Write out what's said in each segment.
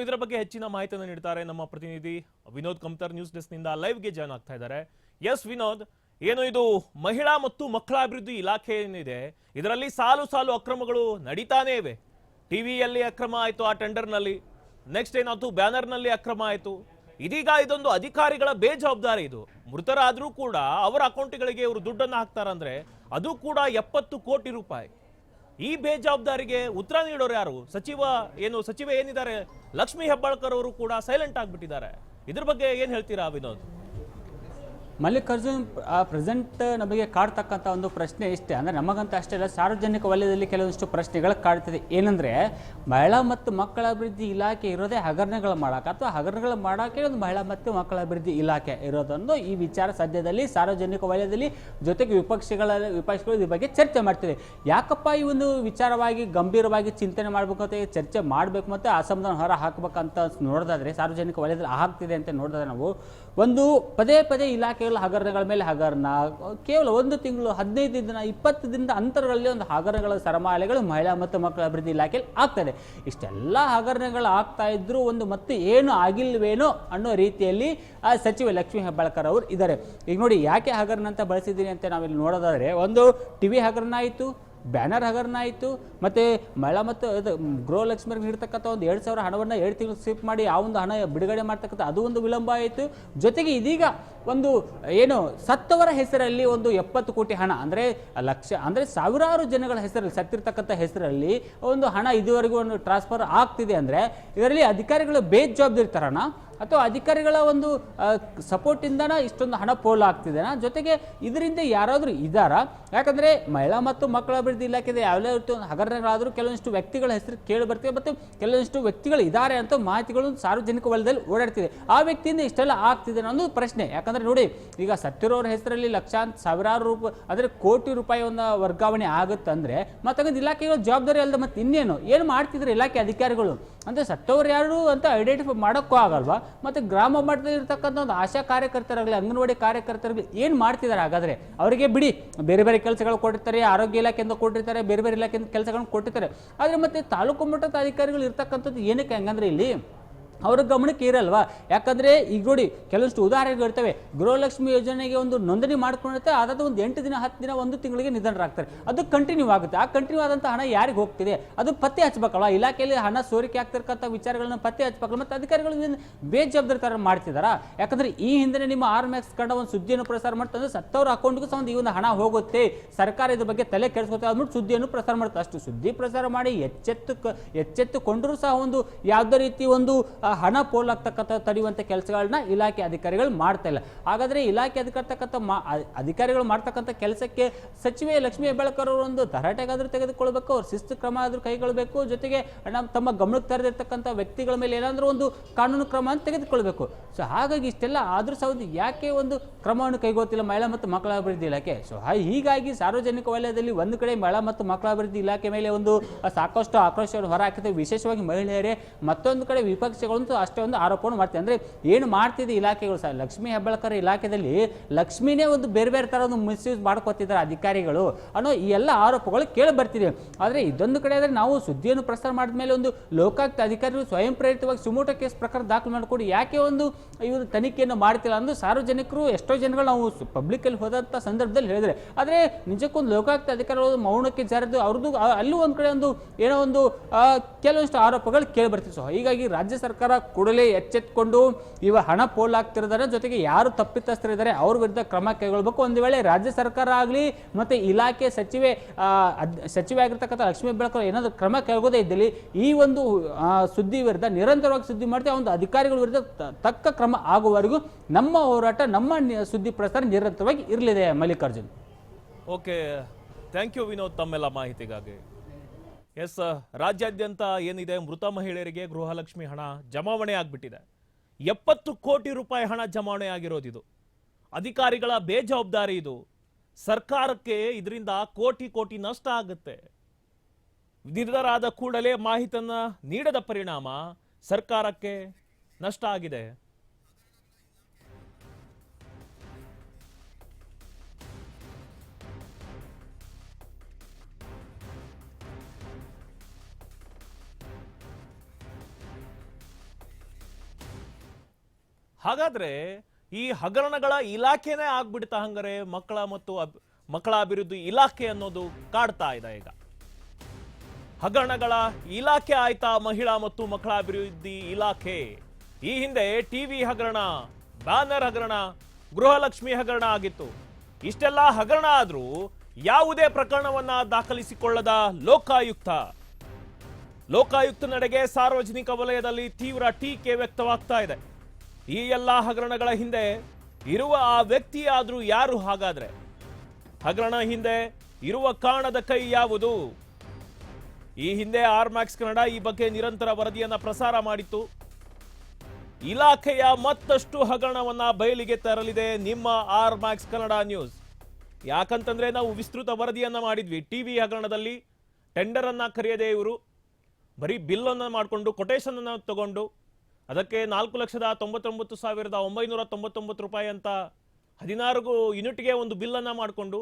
ಇದರ ಬಗ್ಗೆ ಹೆಚ್ಚಿನ ಮಾಹಿತಿಯನ್ನು ನೀಡ್ತಾರೆ ನಮ್ಮ ಪ್ರತಿನಿಧಿ ವಿನೋದ್ ಕಮ್ತರ್. ನ್ಯೂಸ್ ಡೆಸ್ಕ್ ನಿಂದ ಲೈವ್ಗೆ ಜಾಯ್ನ್ ಆಗ್ತಾ ಇದ್ದಾರೆ. ಎಸ್ ವಿನೋದ್, ಏನು ಇದು ಮಹಿಳಾ ಮತ್ತು ಮಕ್ಕಳ ಅಭಿವೃದ್ಧಿ ಇಲಾಖೆ ಏನಿದೆ, ಇದರಲ್ಲಿ ಸಾಲು ಸಾಲು ಅಕ್ರಮಗಳು ನಡೀತಾನೇ ಇವೆ. ಟಿವಿಯಲ್ಲಿ ಅಕ್ರಮ ಆಯಿತು, ಆ ಟೆಂಡರ್ನಲ್ಲಿ. ನೆಕ್ಸ್ಟ್ ಏನಾಯ್ತು, ಬ್ಯಾನರ್ನಲ್ಲಿ ಅಕ್ರಮ ಆಯಿತು. ಇದೀಗ ಇದೊಂದು ಅಧಿಕಾರಿಗಳ ಬೇಜವಾಬ್ದಾರಿ. ಇದು ಮೃತರಾದ್ರೂ ಕೂಡ ಅವರ ಅಕೌಂಟ್ಗಳಿಗೆ ಇವರು ದುಡ್ಡನ್ನು ಹಾಕ್ತಾರಂದ್ರೆ ಅದು ಕೂಡ 70 ಕೋಟಿ ರೂಪಾಯಿ. ಈ ಬೇಜವಾಬ್ದಾರಿಗೆ ಉತ್ತರ ನೀಡೋರು ಯಾರು? ಸಚಿವೆ ಏನಿದ್ದಾರೆ ಲಕ್ಷ್ಮೀ ಹೆಬ್ಬಾಳ್ಕರ್ ಅವರು ಕೂಡ ಸೈಲೆಂಟ್ ಆಗಿಬಿಟ್ಟಿದ್ದಾರೆ. ಇದ್ರ ಬಗ್ಗೆ ಏನ್ ಹೇಳ್ತೀರಾ ವಿನೋದ್? ಮಲ್ಲಿಕಾರ್ಜುನ್, ಪ್ರೆಸೆಂಟ್ ನಮಗೆ ಕಾಡ್ತಕ್ಕಂಥ ಒಂದು ಪ್ರಶ್ನೆ ಇಷ್ಟೇ, ಅಂದರೆ ನಮಗಂತ ಅಷ್ಟೇ ಅಲ್ಲ, ಸಾರ್ವಜನಿಕ ವಲಯದಲ್ಲಿ ಕೆಲವೊಂದಿಷ್ಟು ಪ್ರಶ್ನೆಗಳು ಕಾಡ್ತಿದೆ. ಏನಂದರೆ, ಮಹಿಳಾ ಮತ್ತು ಮಕ್ಕಳ ಅಭಿವೃದ್ಧಿ ಇಲಾಖೆ ಇರೋದೇ ಹಗರಣಗಳು ಮಾಡೋಕೆ, ಅಥವಾ ಹಗರಣಗಳು ಮಾಡೋಕ್ಕೆ ಒಂದು ಮಹಿಳಾ ಮತ್ತು ಮಕ್ಕಳ ಅಭಿವೃದ್ಧಿ ಇಲಾಖೆ ಇರೋದೊಂದು ಈ ವಿಚಾರ ಸದ್ಯದಲ್ಲಿ ಸಾರ್ವಜನಿಕ ವಲಯದಲ್ಲಿ, ಜೊತೆಗೆ ವಿಪಕ್ಷಗಳು ಈ ಬಗ್ಗೆ ಚರ್ಚೆ ಮಾಡ್ತಿದೆ. ಯಾಕಪ್ಪ ಈ ಒಂದು ವಿಚಾರವಾಗಿ ಗಂಭೀರವಾಗಿ ಚಿಂತನೆ ಮಾಡಬೇಕು ಅಂತ, ಚರ್ಚೆ ಮಾಡಬೇಕು ಮತ್ತು ಅಸಮಾಧಾನ ಹೊರ ಹಾಕಬೇಕಂತ ನೋಡೋದಾದ್ರೆ, ಸಾರ್ವಜನಿಕ ವಲಯದಲ್ಲಿ ಆಗ್ತಿದೆ ಅಂತ ನೋಡಿದ್ರೆ ನಾವು ಒಂದು ಪದೇ ಪದೇ ಇಲಾಖೆಗಳ ಹಗರಣಗಳ ಮೇಲೆ ಹಗರಣ, ಕೇವಲ 1 ತಿಂಗಳು 15 ದಿನ 20 ದಿನದ ಅಂತರಗಳಲ್ಲಿ ಒಂದು ಹಗರಣಗಳ ಸರಮಾಲೆಗಳು ಮಹಿಳಾ ಮತ್ತು ಮಕ್ಕಳ ಅಭಿವೃದ್ಧಿ ಇಲಾಖೆಯಲ್ಲಿ ಆಗ್ತದೆ. ಇಷ್ಟೆಲ್ಲ ಹಗರಣಗಳು ಆಗ್ತಾ ಇದ್ರು ಒಂದು ಮತ್ತೆ ಏನು ಆಗಿಲ್ವೇನೋ ಅನ್ನೋ ರೀತಿಯಲ್ಲಿ ಸಚಿವೆ ಲಕ್ಷ್ಮೀ ಹೆಬ್ಬಾಳ್ಕರ್ ಅವರು ಇದ್ದಾರೆ. ಈಗ ನೋಡಿ, ಯಾಕೆ ಹಗರಣ ಅಂತ ಬಳಸಿದ್ದೀನಿ ಅಂತ ನಾವಿಲ್ಲಿ ನೋಡೋದಾದ್ರೆ, ಒಂದು ಟಿವಿ ಹಗರಣ ಆಯಿತು, ಬ್ಯಾನರ್ ಹಗರಣ ಆಯಿತು, ಮತ್ತು ಮಹಿಳಾ ಮತ್ತು ಗೃಹಲಕ್ಷ್ಮಿಗೆ ನೀಡ್ತಕ್ಕಂಥ ಒಂದು 2,000 ಹಣವನ್ನು 2 ತಿಂಗಳು ಸ್ವಿಪ್ ಮಾಡಿ ಆ ಒಂದು ಹಣ ಬಿಡುಗಡೆ ಮಾಡ್ತಕ್ಕಂಥ ಅದು ಒಂದು ವಿಳಂಬ ಆಯಿತು. ಜೊತೆಗೆ ಇದೀಗ ಒಂದು ಏನು ಸತ್ತವರ ಹೆಸರಲ್ಲಿ ಒಂದು 70 ಕೋಟಿ ಹಣ, ಅಂದರೆ ಸಾವಿರಾರು ಜನಗಳ ಹೆಸರಲ್ಲಿ, ಸತ್ತಿರ್ತಕ್ಕಂಥ ಹೆಸರಲ್ಲಿ ಒಂದು ಹಣ ಇದುವರೆಗೂ ಒಂದು ಟ್ರಾನ್ಸ್ಫರ್ ಆಗ್ತಿದೆ. ಅಂದರೆ ಇದರಲ್ಲಿ ಅಧಿಕಾರಿಗಳು ಬೇಜವಾಬ್ದಾರಿ ತರಣ ಅಥವಾ ಅಧಿಕಾರಿಗಳ ಒಂದು ಸಪೋರ್ಟಿಂದನ ಇಷ್ಟೊಂದು ಹಣ ಪೋಲ್ ಆಗ್ತಿದೆನಾ, ಜೊತೆಗೆ ಇದರಿಂದ ಯಾರಾದರೂ ಇದ್ದಾರಾ? ಯಾಕಂದರೆ ಮಹಿಳಾ ಮತ್ತು ಮಕ್ಕಳ ಅಭಿವೃದ್ಧಿ ಇಲಾಖೆದ ಯಾವುದೇ ಹಗರಣಗಳಾದರೂ ಕೆಲವೊಂದಿಷ್ಟು ವ್ಯಕ್ತಿಗಳ ಹೆಸರು ಕೇಳಿ ಬರ್ತಿವೆ ಮತ್ತು ಕೆಲವೊಂದಿಷ್ಟು ವ್ಯಕ್ತಿಗಳು ಇದ್ದಾರೆ ಅಂತ ಮಾಹಿತಿಗಳು ಸಾರ್ವಜನಿಕ ವಲಯದಲ್ಲಿ ಓಡಾಡ್ತಿದೆ. ಆ ವ್ಯಕ್ತಿಯಿಂದ ಇಷ್ಟೆಲ್ಲ ಆಗ್ತಿದೆ ಅನ್ನೋದು ಪ್ರಶ್ನೆ. ಯಾಕಂದರೆ ನೋಡಿ, ಈಗ ಸತ್ತಿರೋರ ಹೆಸರಲ್ಲಿ ಲಕ್ಷಾಂತರ ಸಾವಿರಾರು ರೂಪಾಯಿ, ಅಂದರೆ ಕೋಟಿ ರೂಪಾಯಿ ಒಂದು ವರ್ಗಾವಣೆ ಆಗುತ್ತಂದರೆ ಮತ್ತೊಂದು ಇಲಾಖೆಗಳ ಜವಾಬ್ದಾರಿ ಅಲ್ಲದೆ ಮತ್ತೆ ಇನ್ನೇನು ಏನು ಮಾಡ್ತಿದ್ರು ಇಲಾಖೆ ಅಧಿಕಾರಿಗಳು? ಅಂದರೆ ಸತ್ತವರು ಯಾರು ಅಂತ ಐಡೆಂಟಿಫೈ ಮಾಡೋಕ್ಕೂ ಆಗಲ್ವಾ? ಮತ್ತು ಗ್ರಾಮ ಮಟ್ಟದಲ್ಲಿ ಇರ್ತಕ್ಕಂಥ ಒಂದು ಆಶಾ ಕಾರ್ಯಕರ್ತರಾಗಲಿ, ಅಂಗನವಾಡಿ ಕಾರ್ಯಕರ್ತರಾಗಲಿ ಏನು ಮಾಡ್ತಿದ್ದಾರೆ? ಹಾಗಾದರೆ ಅವರಿಗೆ ಬಿಡಿ, ಬೇರೆ ಬೇರೆ ಕೆಲಸಗಳು ಕೊಟ್ಟಿರ್ತಾರೆ, ಆರೋಗ್ಯ ಇಲಾಖೆಯಿಂದ ಕೊಟ್ಟಿರ್ತಾರೆ, ಬೇರೆ ಬೇರೆ ಇಲಾಖೆಯಿಂದ ಕೆಲಸಗಳನ್ನು ಕೊಟ್ಟಿರ್ತಾರೆ. ಆದರೆ ಮತ್ತೆ ತಾಲೂಕು ಮಟ್ಟದ ಅಧಿಕಾರಿಗಳು ಇರ್ತಕ್ಕಂಥದ್ದು ಏನಕ್ಕೆ ಹಂಗಂದ್ರೆ ಇಲ್ಲಿ ಅವ್ರ ಗಮನಕ್ಕೆ ಇರಲ್ವಾ? ಯಾಕಂದರೆ ಈಗ ನೋಡಿ, ಕೆಲವಷ್ಟು ಉದಾಹರಣೆಗಳು ಇರ್ತವೆ. ಗೃಹಲಕ್ಷ್ಮಿ ಯೋಜನೆಗೆ ಒಂದು ನೋಂದಣಿ ಮಾಡ್ಕೊಂಡಿರುತ್ತೆ, ಅದಾದ ಒಂದು 8 ದಿನ 10 ದಿನ 1 ತಿಂಗಳಿಗೆ ನಿಧನರಾಗ್ತಾರೆ. ಅದು ಕಂಟಿನ್ಯೂ ಆಗುತ್ತೆ. ಆ ಕಂಟಿನ್ಯೂ ಆದಂಥ ಹಣ ಯಾರಿಗೆ ಹೋಗ್ತಿದೆ ಅದು ಪತ್ತೆ ಹಚ್ಚಬೇಕಲ್ವ? ಇಲಾಖೆಯಲ್ಲಿ ಹಣ ಸೋರಿಕೆ ಆಗ್ತಿರ್ತಕ್ಕಂಥ ವಿಚಾರಗಳನ್ನ ಪತ್ತೆ ಹಚ್ಚಬೇಕಲ್ಲ. ಮತ್ತು ಅಧಿಕಾರಿಗಳು ಬೇಜವಾಬ್ದಾರಿ ಥರ ಮಾಡ್ತಿದ್ದಾರಾ? ಯಾಕಂದರೆ ಈ ಹಿಂದೆ ನಿಮ್ಮ RMX ಕಂಡ ಒಂದು ಸುದ್ದಿಯನ್ನು ಪ್ರಸಾರ ಮಾಡ್ತಂದ್ರೆ ಸತ್ತವರ ಅಕೌಂಟ್ಗೂ ಸಹ ಈ ಒಂದು ಹಣ ಹೋಗುತ್ತೆ, ಸರ್ಕಾರ ಇದ್ರ ಬಗ್ಗೆ ತಲೆ ಕೆಡಿಸ್ಕೊತಾ ಅಂದ್ಬಿಟ್ಟು ಸುದ್ದಿಯನ್ನು ಪ್ರಸಾರ ಮಾಡ್ತಾರೆ. ಅಷ್ಟು ಸುದ್ದಿ ಪ್ರಸಾರ ಮಾಡಿ ಎಚ್ಚೆತ್ತುಕೊಂಡರೂ ಸಹ ಒಂದು ಯಾವುದೇ ರೀತಿ ಒಂದು ಹಣ ಪೋಲಾಗ್ತಕ್ಕಂಥ ತಡೆಯುವಂಥ ಕೆಲಸಗಳನ್ನ ಇಲಾಖೆ ಅಧಿಕಾರಿಗಳು ಮಾಡ್ತಾ ಇಲ್ಲ. ಹಾಗಾದರೆ ಇಲಾಖೆ ಅಧಿಕಾರಿಗಳು ಮಾಡ್ತಕ್ಕಂಥ ಕೆಲಸಕ್ಕೆ ಸಚಿವೆ ಲಕ್ಷ್ಮೀ ಹೆಬ್ಬಾಳ್ಕರ್ ಅವರು ಒಂದು ತರಾಟೆಗಾದರೂ ತೆಗೆದುಕೊಳ್ಬೇಕು, ಅವ್ರು ಶಿಸ್ತು ಕ್ರಮ ಆದರೂ ಕೈಗೊಳ್ಳಬೇಕು, ಜೊತೆಗೆ ತಮ್ಮ ಗಮನಕ್ಕೆ ತರದಿರ್ತಕ್ಕಂಥ ವ್ಯಕ್ತಿಗಳ ಮೇಲೆ ಏನಾದರೂ ಒಂದು ಕಾನೂನು ಕ್ರಮ ಅಂತ ತೆಗೆದುಕೊಳ್ಬೇಕು. ಸೊ ಹಾಗಾಗಿ ಇಷ್ಟೆಲ್ಲ ಆದರೂ ಸಹ ಯಾಕೆ ಒಂದು ಕ್ರಮವನ್ನು ಕೈಗೊಳ್ತಿಲ್ಲ ಮಹಿಳಾ ಮತ್ತು ಮಕ್ಕಳ ಅಭಿವೃದ್ಧಿ ಇಲಾಖೆ? ಸೊ ಹೀಗಾಗಿ ಸಾರ್ವಜನಿಕ ವಲಯದಲ್ಲಿ ಒಂದು ಕಡೆ ಮಹಿಳಾ ಮತ್ತು ಮಕ್ಕಳ ಅಭಿವೃದ್ಧಿ ಇಲಾಖೆ ಮೇಲೆ ಒಂದು ಸಾಕಷ್ಟು ಆಕ್ರೋಶವನ್ನು ಹೊರಹಾಕಿದೆ, ವಿಶೇಷವಾಗಿ ಮಹಿಳೆಯರೇ. ಮತ್ತೊಂದು ಕಡೆ ವಿಪಕ್ಷಗಳು ಅಷ್ಟೇ ಒಂದು ಆರೋಪವನ್ನು ಮಾಡ್ತೀವಿ. ಅಂದರೆ ಏನು ಮಾಡ್ತಿದೆ ಇಲಾಖೆಗಳು ಸಹ, ಲಕ್ಷ್ಮೀ ಹೆಬ್ಬಾಳ್ಕರ್ ಇಲಾಖೆಯಲ್ಲಿ ಲಕ್ಷ್ಮಿನೇ ಒಂದು ಬೇರೆ ಬೇರೆ ಥರ ಒಂದು ಮಿಸ್ಯೂಸ್ ಮಾಡ್ಕೊತಿದ್ದಾರೆ ಅಧಿಕಾರಿಗಳು ಅನ್ನೋ ಈ ಎಲ್ಲ ಆರೋಪಗಳು ಕೇಳಿ ಬರ್ತಿದೆ. ಆದರೆ ಇದೊಂದು ಕಡೆ ಆದರೆ ನಾವು ಸುದ್ದಿಯನ್ನು ಪ್ರಸಾರ ಮಾಡಿದ ಮೇಲೆ ಒಂದು ಲೋಕಾಯುಕ್ತ ಅಧಿಕಾರಿಗಳು ಸ್ವಯಂ ಪ್ರೇರಿತವಾಗಿ ಸುಮೋಟೋ ಕೇಸ್ ಪ್ರಕಾರ ದಾಖಲು ಮಾಡಿಕೊಂಡು ಯಾಕೆ ಒಂದು ಇವರು ತನಿಖೆಯನ್ನು ಮಾಡ್ತಿಲ್ಲ ಅಂದ್ರೆ ಸಾರ್ವಜನಿಕರು ಎಷ್ಟೋ ಜನಗಳು ನಾವು ಪಬ್ಲಿಕ್ಕಲ್ಲಿ ಹೋದಂಥ ಸಂದರ್ಭದಲ್ಲಿ ಹೇಳಿದರೆ, ಆದರೆ ನಿಜಕ್ಕೊಂದು ಲೋಕಾಯುಕ್ತ ಅಧಿಕಾರಿಗಳು ಮೌನಕ್ಕೆ ಜಾರದು ಅವ್ರದ್ದು ಅಲ್ಲೂ ಒಂದು ಕಡೆ ಒಂದು ಏನೋ ಒಂದು ಕೆಲವೊಂದಿಷ್ಟು ಆರೋಪಗಳು ಕೇಳಿ ಬರ್ತಿದೆ. ಸೊ ಹೀಗಾಗಿ ರಾಜ್ಯ ಸರ್ಕಾರ ಕೂಡಲೇ ಎಚ್ಚೆತ್ತುಕೊಂಡು ಇವ ಹಣ ಪೋಲಾಗ್ತಿರೋದರ ಜೊತೆಗೆ ಯಾರು ತಪ್ಪಿತಸ್ಥರಿದ್ದಾರೆ ಅವ್ರ ವಿರುದ್ಧ ಕ್ರಮ ಕೈಗೊಳ್ಳಬೇಕು. ಒಂದು ವೇಳೆ ರಾಜ್ಯ ಸರ್ಕಾರ ಆಗಲಿ ಮತ್ತೆ ಇಲಾಖೆ ಸಚಿವೆ ಆಗಿರ್ತಕ್ಕಂಥ ಲಕ್ಷ್ಮೀ ಹೆಬ್ಬಾಳ್ಕರ್ ಏನಾದರೂ ಕ್ರಮ ಕೈಗೊಳ್ಳದೇ ಇದ್ದಲ್ಲಿ ಈ ಒಂದು ಸುದ್ದಿ ವಿರುದ್ಧ ನಿರಂತರವಾಗಿ ಸುದ್ದಿ ಮಾಡ್ತೀವಿ, ಒಂದು ಅಧಿಕಾರಿಗಳ ವಿರುದ್ಧ ತಕ್ಕ ಕ್ರಮ ಆಗುವವರೆಗೂ ನಮ್ಮ ಹೋರಾಟ, ನಮ್ಮ ಸುದ್ದಿ ಪ್ರಸಾರ ನಿರಂತರವಾಗಿ ಇರಲಿದೆ. Mallikarjun, okay, thank you Vinod ತಮ್ಮೆಲ್ಲ ಮಾಹಿತಿಗಾಗಿ. ಎಸ್, ರಾಜ್ಯಾದ್ಯಂತ ಏನಿದೆ ಮೃತ ಮಹಿಳೆಯರಿಗೆ ಗೃಹಲಕ್ಷ್ಮಿ ಹಣ ಜಮಾವಣೆ ಆಗ್ಬಿಟ್ಟಿದೆ. 70 ಕೋಟಿ ರೂಪಾಯಿ ಹಣ ಜಮಾವಣೆ ಆಗಿರೋದಿದು ಅಧಿಕಾರಿಗಳ ಬೇಜವಾಬ್ದಾರಿ. ಇದು ಸರ್ಕಾರಕ್ಕೆ ಇದರಿಂದ ಕೋಟಿ ನಷ್ಟ ಆಗುತ್ತೆ. ನಿರ್ಧಾರ ಆದ ಕೂಡಲೇ ಮಾಹಿತಿಯನ್ನ ನೀಡದ ಪರಿಣಾಮ ಸರ್ಕಾರಕ್ಕೆ ನಷ್ಟ ಆಗಿದೆ. ಹಾಗಾದ್ರೆ ಈ ಹಗರಣಗಳ ಇಲಾಖೆನೇ ಆಗ್ಬಿಡ್ತಾ ಹಂಗಾರೆ ಮಕ್ಕಳ ಅಭಿವೃದ್ಧಿ ಇಲಾಖೆ ಅನ್ನೋದು ಕಾಡ್ತಾ ಇದೆ ಈಗ. ಹಗರಣಗಳ ಇಲಾಖೆ ಆಯ್ತಾ ಮಹಿಳಾ ಮತ್ತು ಮಕ್ಕಳ ಅಭಿವೃದ್ಧಿ ಇಲಾಖೆ? ಈ ಹಿಂದೆ ಟಿವಿ ಹಗರಣ, ಬ್ಯಾನರ್ ಹಗರಣ, ಗೃಹಲಕ್ಷ್ಮಿ ಹಗರಣ ಆಗಿತ್ತು. ಇಷ್ಟೆಲ್ಲ ಹಗರಣ ಆದ್ರೂ ಯಾವುದೇ ಪ್ರಕರಣವನ್ನ ದಾಖಲಿಸಿಕೊಳ್ಳದ ಲೋಕಾಯುಕ್ತ ನಡೆಗೆ ಸಾರ್ವಜನಿಕ ವಲಯದಲ್ಲಿ ತೀವ್ರ ಟೀಕೆ ವ್ಯಕ್ತವಾಗ್ತಾ ಇದೆ. ಈ ಎಲ್ಲ ಹಗರಣಗಳ ಹಿಂದೆ ಇರುವ ಆ ವ್ಯಕ್ತಿ ಆದ್ರೂ ಯಾರು? ಹಾಗಾದ್ರೆ ಹಗರಣ ಹಿಂದೆ ಇರುವ ಕಾಣದ ಕೈ ಯಾವುದು? ಈ ಹಿಂದೆ ಆರ್ಮ್ಯಾಕ್ಸ್ ಕನ್ನಡ ಈ ಬಗ್ಗೆ ನಿರಂತರ ವರದಿಯನ್ನ ಪ್ರಸಾರ ಮಾಡಿತ್ತು. ಇಲಾಖೆಯ ಮತ್ತಷ್ಟು ಹಗರಣವನ್ನ ಬಯಲಿಗೆ ತರಲಿದೆ ನಿಮ್ಮ ಆರ್ಮ್ಯಾಕ್ಸ್ ಕನ್ನಡ ನ್ಯೂಸ್. ಯಾಕಂತಂದ್ರೆ ನಾವು ವಿಸ್ತೃತ ವರದಿಯನ್ನ ಮಾಡಿದ್ವಿ. ಟಿವಿ ಹಗರಣದಲ್ಲಿ ಟೆಂಡರ್ ಅನ್ನ ಕರೆಯದೆ ಇವರು ಬರೀ ಬಿಲ್ ಅನ್ನ ಮಾಡಿಕೊಂಡು ಕೊಟೇಶನ್ ಅನ್ನ ತಗೊಂಡು ಅದಕ್ಕೆ 4,99,999 ರೂಪಾಯಿ ಅಂತ 16 ಯೂನಿಟ್ಗೆ ಒಂದು ಬಿಲ್ ಅನ್ನ ಮಾಡಿಕೊಂಡು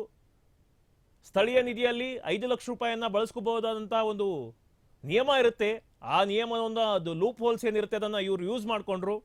ಸ್ಥಳೀಯ ನಿಧಿಯಲ್ಲಿ 5 ಲಕ್ಷ ರೂಪಾಯಿಯನ್ನ ಬಳಸ್ಕೋಬಹುದಾದಂತಹ ಒಂದು ನಿಯಮ ಇರುತ್ತೆ. ಆ ನಿಯಮವನ್ನ ಅದು ಲೂಪ್ ಹೋಲ್ಸ್ ಏನಿರುತ್ತೆ ಅದನ್ನ ಇವರು ಯೂಸ್ ಮಾಡಿಕೊಂಡ್ರು.